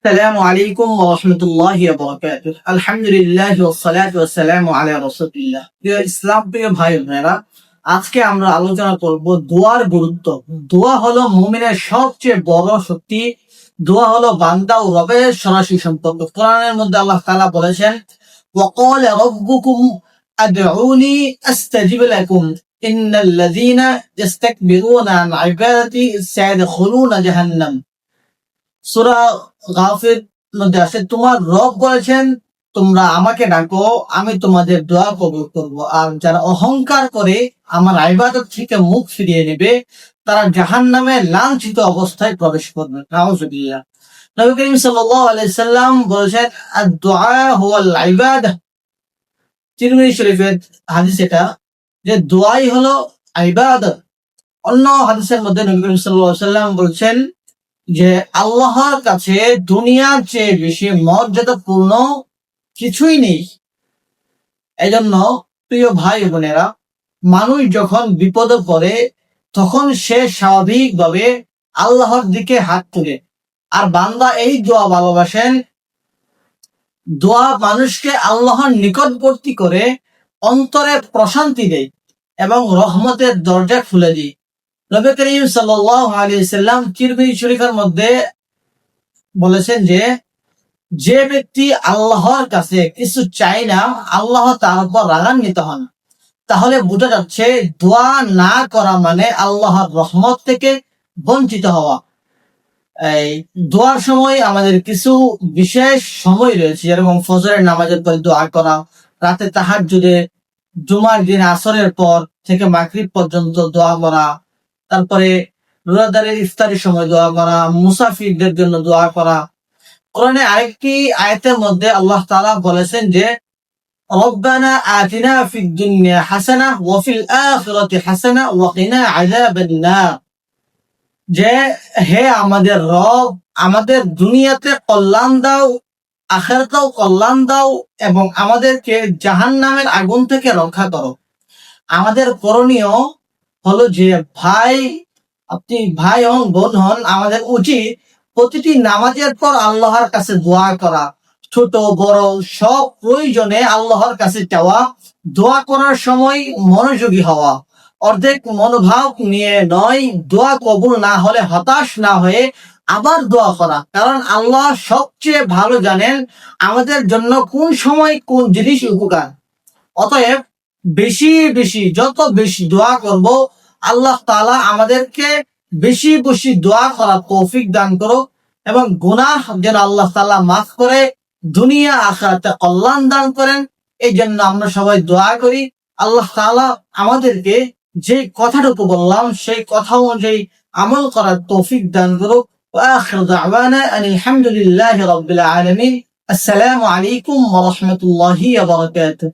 السلام عليكم ورحمة الله وبركاته الحمد لله والصلاة والسلام على رسول الله প্রিয় ইসলাম প্রিয় ভাই বোনেরা, আজকে আমরা আলোচনা করব দোয়ার গুরুত্ব। দোয়া হলো মুমিনের সবচেয়ে বড় শক্তি। দোয়া হলো বান্দা ও রবের সরাসরি সম্পর্ক। কোরআনের মধ্যে আল্লাহ তাআলা বলেছেন, وقال ربكم ادعوني استجب لكم ان الذين يستكبرون عن عبادتي سيدخلون جهنم। সূরা গাফির মধ্যে আছে, তোমার রব বলেছেন তোমরা আমাকে ডাকো, আমি তোমাদের দোয়া কবুল করব। আর যারা অহংকার করে আমার ইবাদত থেকে মুখ ফিরিয়ে নেবে তারা জাহান্নামে লাঞ্ছিত অবস্থায় প্রবেশ করবে। নাউযুবিল্লাহ। নবী করিম সাল্লাল্লাহু আলাইহি সাল্লাম বলেছেন, আদ-দুআ হুয়াল ইবাদাহ। তিরমিজি শরীফের হাদিস এটা, যে দোয়াই হলো ইবাদত। অন্য হাদিসের মধ্যে নবী করিম সাল্লাল্লাহু আলাইহি সাল্লাম বলেছেন যে আল্লাহর কাছে দুনিয়ার চেয়ে বেশি মর্যাদাপূর্ণ কিছুই নেই। এজন্য প্রিয় ভাই বোনেরা, মানুষ যখন বিপদে পড়ে তখন সে স্বাভাবিকভাবে আল্লাহর দিকে হাত তোলে। আর বান্দা এই দোয়া ভালোবাসেন। দোয়া মানুষকে আল্লাহর নিকটবর্তী করে অন্তরে প্রশান্তি দেয় এবং রহমতের দরজা খুলে দেয়। নবী করিম সাল্লাল্লাহু আলাইহি সাল্লাম তিরমিজি শরীফের মধ্যে বলেছেন যে যে ব্যক্তি আল্লাহর কাছে কিছু চায় না, আল্লাহ তার উপর রাগান্বিত হন। তাহলে বোঝা যাচ্ছে দোয়া না করা মানে আল্লাহর রহমত থেকে বঞ্চিত হওয়া। এই দোয়ার সময় আমাদের কিছু বিশেষ সময় রয়েছে, যেরকম ফজরের নামাজের পর দোয়া করা, রাতে তাহাজ্জুদে, জুমার দিন আসরের পর থেকে মাগরিব পর্যন্ত দোয়া করা, তারপরে রোজাদারের ইফতারের সময় দোয়া করা, মুসাফিরদের জন্য দোয়া করা। কোরআনে আরেকটি আয়াতের মধ্যে আল্লাহ তাআলা বলেছেন যে রব্বানা আতিনা ফিদ দুনিয়া হাসানাহ ওয়া ফিল আখিরাতি হাসানাহ ওয়া কিনা আযাবান নার। যে হে আমাদের রব, আমাদের দুনিয়াতে কল্যাণ দাও, আখিরাতেও কল্যাণ দাও এবং আমাদেরকে জাহান্নামের আগুন থেকে রক্ষা করো। আমাদের করণীয় হলো যে আপনি ভাই হন, বোন হন, আমাদের উচিত প্রতিটি নামাজের পর আল্লাহর কাছে দোয়া করা। ছোট বড় সব প্রয়োজনে আল্লাহর কাছে চাওয়া। দোয়া করার সময় মনোযোগী হওয়া, অর্ধেক মনোভাব নিয়ে নয়। দোয়া কবুল না হলে হতাশ না হয়ে আবার দোয়া করা, কারণ আল্লাহ সবচেয়ে ভালো জানেন আমাদের জন্য কোন সময় কোন জিনিস উপকার। অতএব যত বেশি দোয়া করব, আল্লাহ তাআলা আমাদেরকে বেশি বেশি দোয়া করার তৌফিক দান করো এবং গুনাহ যেন আল্লাহ তাআলা মাফ করে দুনিয়া আখিরাতে কল্যাণ দান করেন। এই জন্য আমরা সবাই দোয়া করি আল্লাহ তাআলা আমাদেরকে যে কথাটুকু বললাম সেই কথা অনুযায়ী আমল করার তৌফিক দান করো। ওয়া আখিরু দাওয়ানা আনিল হামদুলিল্লাহি রাব্বিল আলামিন। আসসালামু আলাইকুম ওয়া রাহমাতুল্লাহি ওয়া বারাকাতুহু।